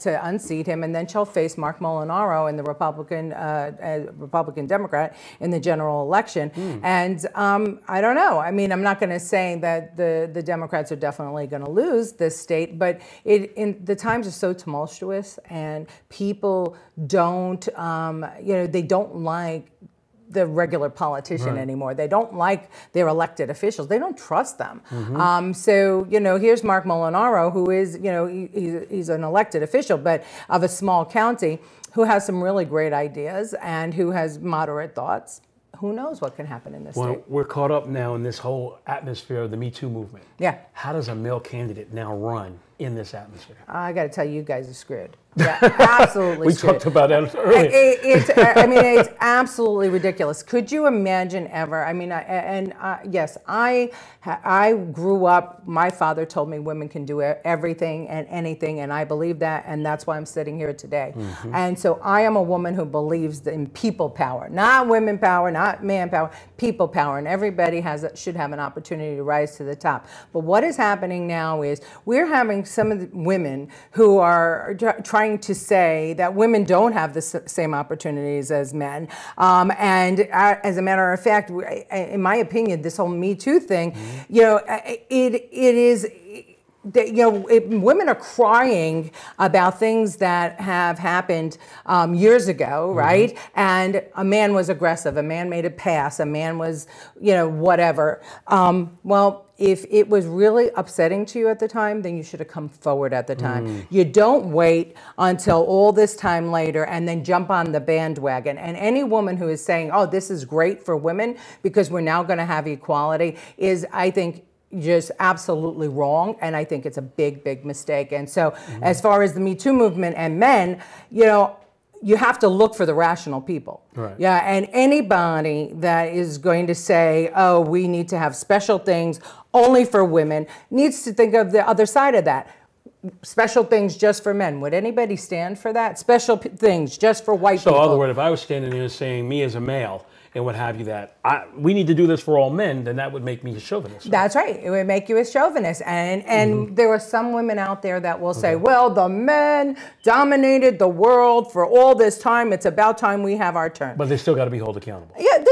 unseat him, and then she'll face Mark Molinaro in the Republican Democrat in the general election. And I don't know. I mean, I'm not going to say that the Democrats are definitely going to lose this state, but the times are so tumultuous, and people don't, they don't like the regular politician anymore. They don't like their elected officials. They don't trust them. So, here's Mark Molinaro, who is, he's an elected official, but of a small county, who has some really great ideas and who has moderate thoughts. Who knows what can happen in this state? We're caught up now in this whole atmosphere of the Me Too movement. Yeah. How does a male candidate now run in this atmosphere? I got to tell you, guys are screwed. Yeah, absolutely. We talked about that earlier. It's absolutely ridiculous. Could you imagine ever? I mean, yes, I grew up. My father told me women can do everything and anything, and I believe that, and that's why I'm sitting here today. And so I am a woman who believes in people power, not women power, not man power, people power, and everybody should have an opportunity to rise to the top. But what is happening now is we're having some of the women who are trying to say that women don't have the same opportunities as men. And as a matter of fact, in my opinion, this whole Me Too thing, it is, women are crying about things that have happened years ago, right? And a man was aggressive, a man made a pass, a man was, whatever. Well, if it was really upsetting to you at the time, then you should have come forward at the time. You don't wait until all this time later and then jump on the bandwagon. And any woman who is saying, oh, this is great for women because we're now going to have equality is, I think, just absolutely wrong, and I think it's a big, big mistake. And so as far as the Me Too movement and men, you have to look for the rational people. Right. Yeah, and anybody that is going to say, oh, we need to have special things only for women needs to think of the other side of that. Special things just for men. Would anybody stand for that? Special things just for white people. So, in other words, if I was standing there saying, me as a male, and what have you, that we need to do this for all men, then that would make me a chauvinist. Right? That's right. It would make you a chauvinist. And there are some women out there that will say, well, the men dominated the world for all this time. It's about time we have our turn. But they still got to be held accountable. Yeah,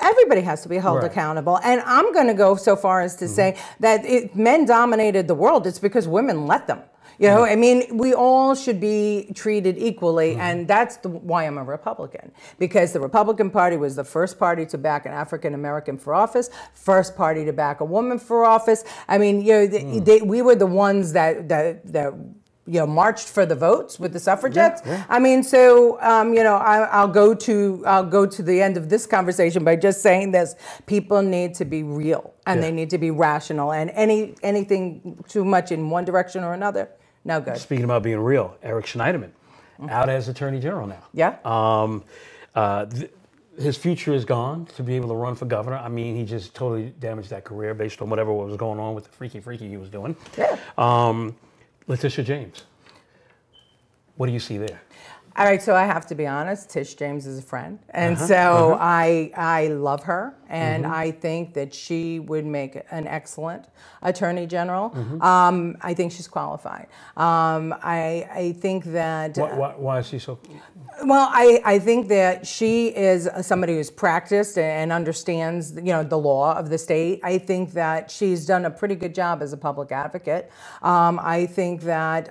everybody has to be held accountable. And I'm going to go so far as to say that if men dominated the world, it's because women let them. I mean, we all should be treated equally, and that's why I'm a Republican, because the Republican Party was the first party to back an African American for office, first party to back a woman for office. I mean, we were the ones that marched for the votes with the suffragettes. I mean, so I'll go to the end of this conversation by just saying this: people need to be real, and they need to be rational, and anything too much in one direction or another, no good. Speaking about being real, Eric Schneiderman, out as Attorney General now. Yeah. His future is gone to be able to run for governor. I mean, he just totally damaged that career based on whatever was going on with the freaky he was doing. Yeah. Letitia James, what do you see there? All right, so I have to be honest. Tish James is a friend, and so I love her, and I think that she would make an excellent attorney general. I think she's qualified. I think that. Why is she so? Well, I think that she is somebody who's practiced and understands, the law of the state. I think that she's done a pretty good job as a public advocate. I think that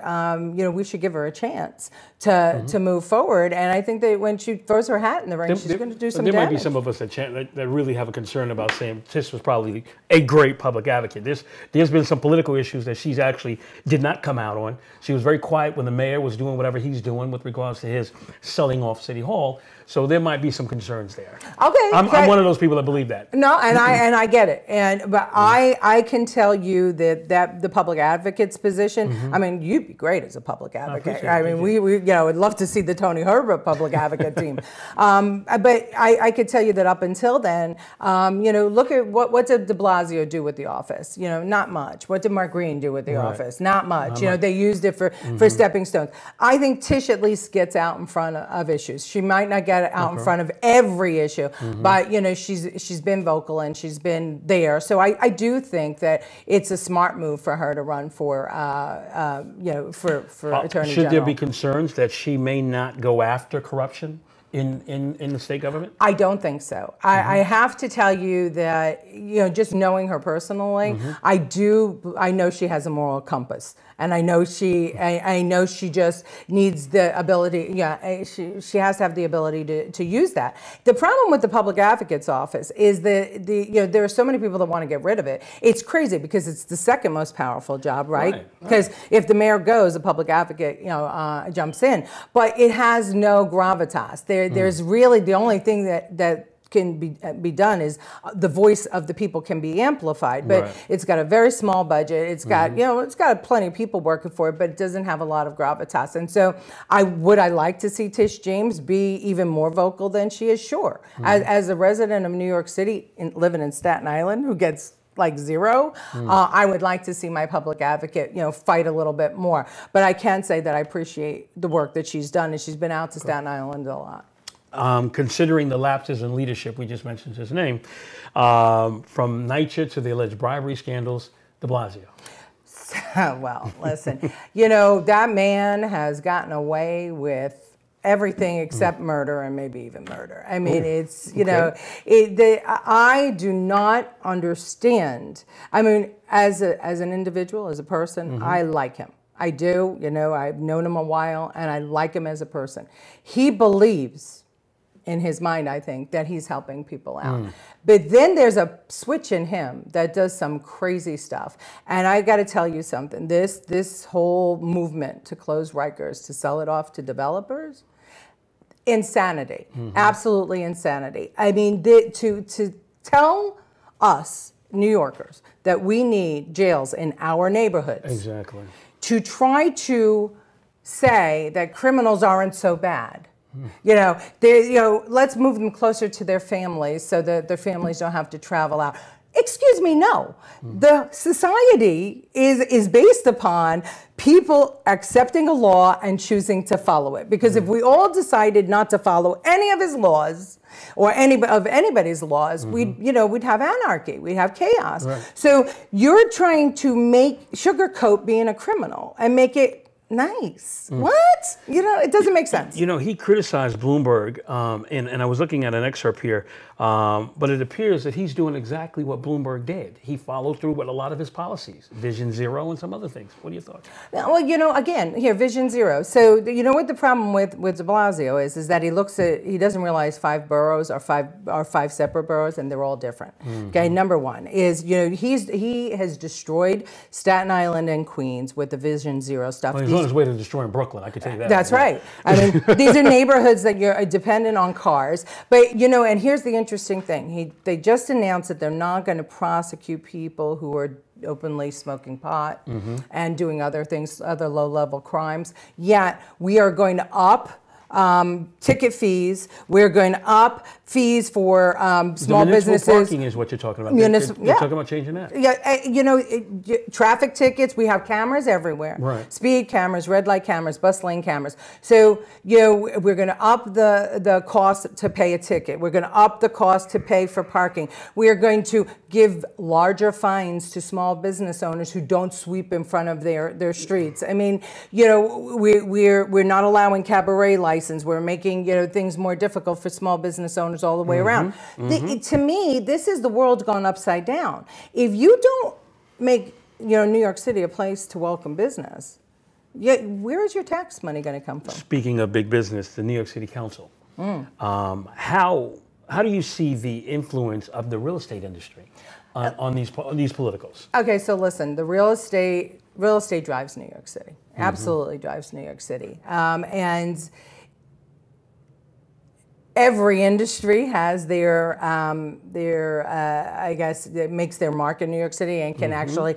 we should give her a chance to move forward. And I think that when she throws her hat in the ring, she's going to do some damage. There might be some of us that really have a concern about saying Tish was probably a great public advocate. There's been some political issues that she's actually did not come out on. She was very quiet when the mayor was doing whatever he's doing with regards to his selling off City Hall. So there might be some concerns there. Okay, I'm one of those people that believe that. No, and I get it, but I can tell you that the public advocate's position. I mean, you'd be great as a public advocate. I mean, we would love to see the Tony Herbert public advocate team. But I could tell you that up until then, look at what did De Blasio do with the office? Not much. What did Mark Green do with the office? Not much. They used it for stepping stones. I think Tish at least gets out in front of issues. She might not get out in front of every issue, but she's been vocal and she's been there. So I do think that it's a smart move for her to run for Attorney General. Should there be concerns that she may not go after corruption in the state government? I don't think so. I have to tell you that just knowing her personally, I know she has a moral compass. And I know she just needs the ability. She has to have the ability to use that. The problem with the public advocate's office is there are so many people that want to get rid of it. It's crazy because it's the second most powerful job, right? Because if the mayor goes, the public advocate jumps in. But it has no gravitas. There's really the only thing that can be done is the voice of the people can be amplified, but it's got a very small budget. It's got it's got plenty of people working for it, but it doesn't have a lot of gravitas. And so, I like to see Tish James be even more vocal than she is. Sure, as a resident of New York City, living in Staten Island, who gets like zero, I would like to see my public advocate, fight a little bit more. But I can say that I appreciate the work that she's done, and she's been out to Staten Island a lot. Considering the lapses in leadership, we just mentioned his name, from NYCHA to the alleged bribery scandals, de Blasio. Well, listen, that man has gotten away with everything except murder and maybe even murder. I mean, it's, I do not understand. I mean, as an individual, as a person, I like him. I do, I've known him a while and I like him as a person. He believes in his mind, I think, that he's helping people out. But then there's a switch in him that does some crazy stuff. And I got to tell you something, this whole movement to close Rikers, to sell it off to developers, insanity, absolutely insanity. I mean, to tell us, New Yorkers, that we need jails in our neighborhoods. Exactly. To try to say that criminals aren't so bad. Let's move them closer to their families so that their families don't have to travel out. Excuse me, no. The society is based upon people accepting a law and choosing to follow it. Because if we all decided not to follow any of his laws or anybody's laws, we'd have anarchy, we'd have chaos. Right. So you're trying to sugarcoat being a criminal and make it nice. What? It doesn't make sense. He criticized Bloomberg, and I was looking at an excerpt here, but it appears that he's doing exactly what Bloomberg did. He followed through with a lot of his policies, Vision Zero and some other things. What are your thoughts? Well, again, here, Vision Zero. So, what the problem with de Blasio is that he doesn't realize 5 boroughs are five separate boroughs, and they're all different. Okay, number one is, he has destroyed Staten Island and Queens with the Vision Zero stuff. Well, on his way to destroying Brooklyn, I could tell you that. That's right. I mean, these are neighborhoods that you're dependent on cars. But, and here's the interesting thing. They just announced that they're not going to prosecute people who are openly smoking pot and doing other things, other low-level crimes. Yet, we are going to up ticket fees. We're going to up fees for small businesses. Parking is what you're talking about. They're talking about changing that. Yeah, traffic tickets. We have cameras everywhere. Right. Speed cameras, red light cameras, bus lane cameras. So we're going to up the cost to pay a ticket. We're going to up the cost to pay for parking. We are going to give larger fines to small business owners who don't sweep in front of their streets. I mean, we're not allowing cabaret license. We're making things more difficult for small business owners all the way around. To me, this is the world gone upside down. If you don't make New York City a place to welcome business, where is your tax money going to come from? Speaking of big business, the New York City Council. How do you see the influence of the real estate industry on these politicals? Okay, so listen, the real estate drives New York City. Absolutely drives New York City, and every industry has their I guess, it makes their mark in New York City and can actually,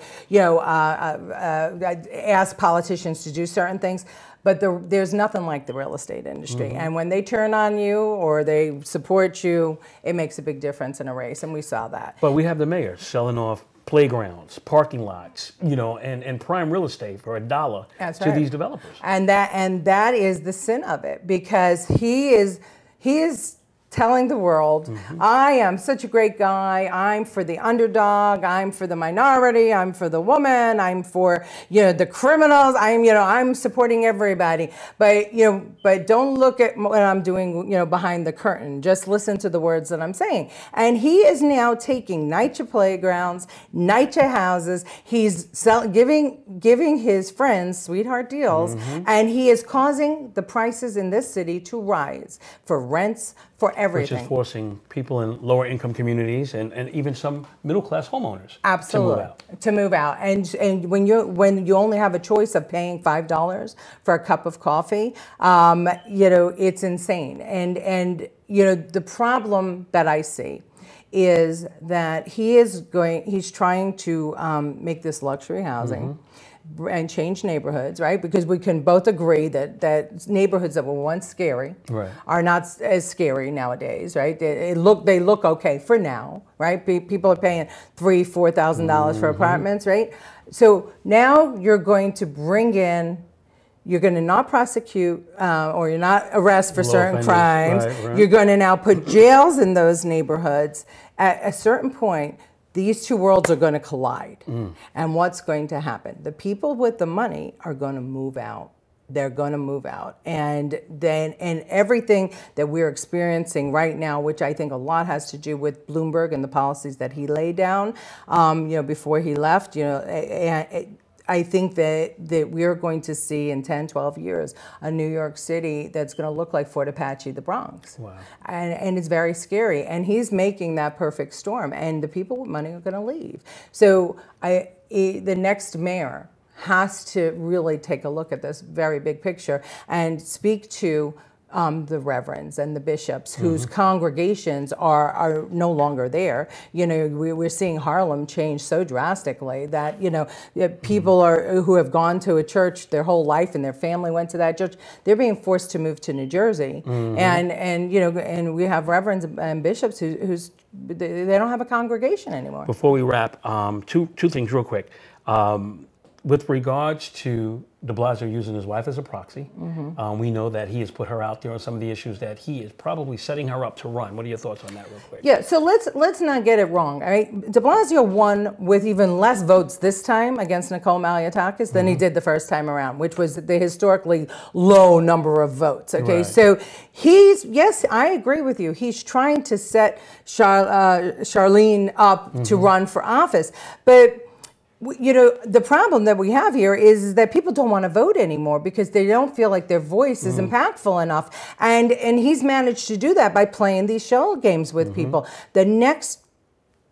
ask politicians to do certain things. But there's nothing like the real estate industry. And when they turn on you or they support you, it makes a big difference in a race, and we saw that. But we have the mayor selling off playgrounds, parking lots, and prime real estate for $1 to these developers. And that is the sin of it, because he is telling the world, I am such a great guy. I'm for the underdog. I'm for the minority. I'm for the woman. I'm for the criminals. I'm supporting everybody. But don't look at what I'm doing behind the curtain. Just listen to the words that I'm saying. And he is now taking NYCHA playgrounds, NYCHA houses. He's giving his friends sweetheart deals, and he is causing the prices in this city to rise for rents, for everything. Which is forcing people in lower income communities and even some middle class homeowners to move out. And when you only have a choice of paying $5 for a cup of coffee, it's insane. And the problem that I see is that he's trying to make this luxury housing and change neighborhoods, right? Because we can both agree that neighborhoods that were once scary are not as scary nowadays, right? They look okay for now, right? People are paying $3,000-$4,000 for apartments, right? So now you're going to you're going to not prosecute or you're not arrest for certain crimes. Right. You're going to now put jails in those neighborhoods. At a certain point, these two worlds are going to collide. And what's going to happen? The people with the money are going to move out. They're going to move out. And everything that we're experiencing right now, which I think a lot has to do with Bloomberg and the policies that he laid down, before he left, I think that we're going to see in 10, 12 years a New York City that's going to look like Fort Apache, the Bronx. Wow. And it's very scary. And he's making that perfect storm. And the people with money are going to leave. So the next mayor has to really take a look at this very big picture and speak to the reverends and the bishops whose congregations are no longer there. We're seeing Harlem change so drastically that, people who have gone to a church their whole life and their family went to that church, they're being forced to move to New Jersey. And we have reverends and bishops who's they don't have a congregation anymore. Before we wrap, two things real quick. With regards to de Blasio using his wife as a proxy, we know that he has put her out there on some of the issues that he is probably setting her up to run. What are your thoughts on that real quick? Yeah, so let's not get it wrong. All right? De Blasio won with even less votes this time against Nicole Malliotakis than he did the first time around, which was the historically low number of votes. Okay, so yes, I agree with you. He's trying to set Charlene up to run for office, but the problem that we have here is that people don't want to vote anymore because they don't feel like their voice is impactful enough. And he's managed to do that by playing these shell games with people. The next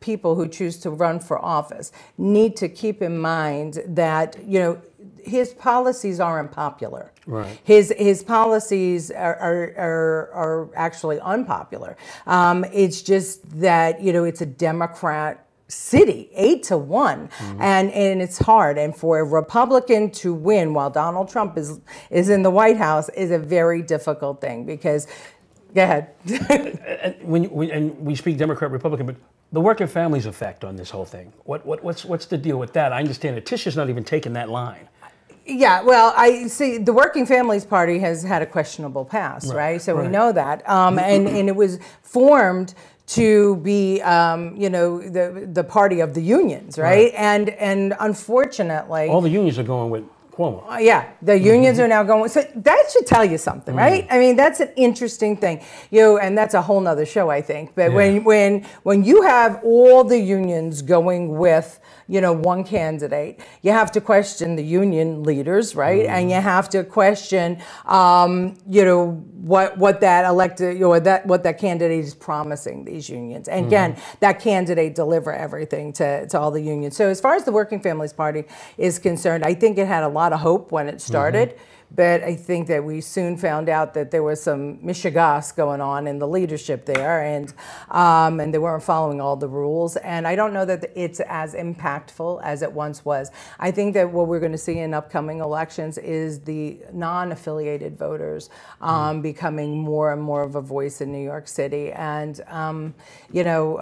people who choose to run for office need to keep in mind that, his policies are unpopular. Right. His policies are actually unpopular. It's just that, it's a Democrat city, 8-1, and it's hard. And for a Republican to win while Donald Trump is in the White House is a very difficult thing because, go ahead. and we speak Democrat, Republican, but the working families effect on this whole thing. What's the deal with that? I understand that Tisha's not even taking that line. Yeah, well, I see the Working Families Party has had a questionable past, right? So we know that, and it was formed to be, you know, the party of the unions, right? And unfortunately, all the unions are going with Cuomo. Yeah, the unions are now going. So that should tell you something, right? I mean, that's an interesting thing, you know, and that's a whole nother show, I think. But when you have all the unions going with, you know, one candidate, you have to question the union leaders, right? And you have to question, you know, what that elected, or what that candidate is promising these unions. And again, that candidate deliver everything to all the unions. So as far as the Working Families Party is concerned, I think it had a lot of hope when it started. But I think that we soon found out that there was some mishigas going on in the leadership there, and they weren't following all the rules. And I don't know that it's as impactful as it once was. I think that what we're going to see in upcoming elections is the non-affiliated voters becoming more and more of a voice in New York City. And you know,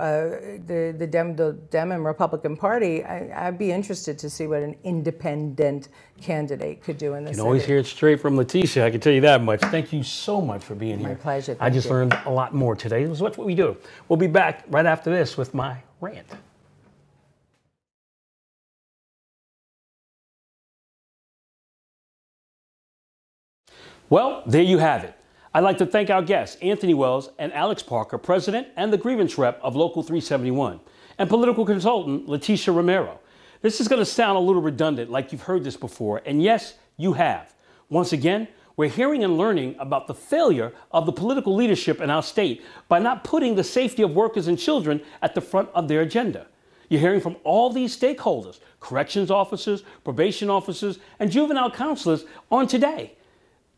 the Dem and Republican Party, I'd be interested to see what an independent candidate could do in this. You can always hear it straight from Letitia, I can tell you that much. Thank you so much for being here. My pleasure. I just learned a lot more today. This is what we do. We'll be back right after this with my rant. Well, there you have it. I'd like to thank our guests, Anthony Wells and Alex Parker, President and the grievance rep of Local 371, and political consultant Letitia Romero. This is going to sound a little redundant, like you've heard this before, and yes, you have. Once again, we're hearing and learning about the failure of the political leadership in our state by not putting the safety of workers and children at the front of their agenda. You're hearing from all these stakeholders, corrections officers, probation officers, and juvenile counselors on Today,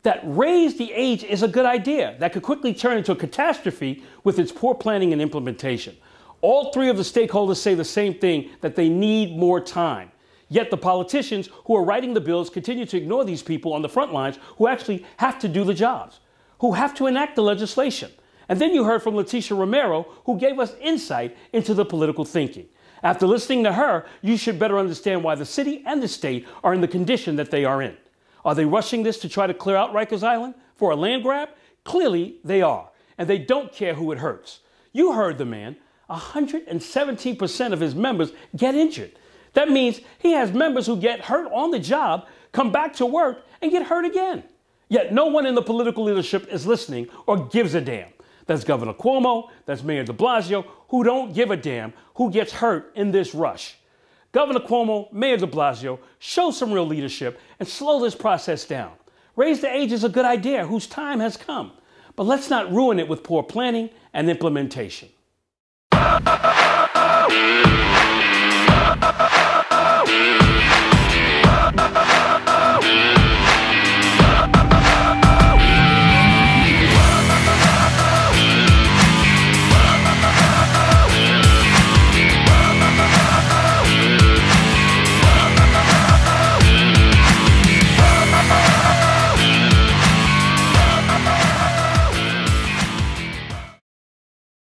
that raise the age is a good idea that could quickly turn into a catastrophe with its poor planning and implementation. All three of the stakeholders say the same thing, that they need more time. Yet the politicians who are writing the bills continue to ignore these people on the front lines who actually have to do the jobs, who have to enact the legislation. And then you heard from Letitia Romero, who gave us insight into the political thinking. After listening to her, you should better understand why the city and the state are in the condition that they are in. Are they rushing this to try to clear out Rikers Island for a land grab? Clearly they are, and they don't care who it hurts. You heard the man. 117% of his members get injured. That means he has members who get hurt on the job, come back to work, and get hurt again. Yet no one in the political leadership is listening or gives a damn. That's Governor Cuomo, that's Mayor de Blasio, who don't give a damn who gets hurt in this rush. Governor Cuomo, Mayor de Blasio, show some real leadership and slow this process down. Raise the age is a good idea whose time has come. But let's not ruin it with poor planning and implementation.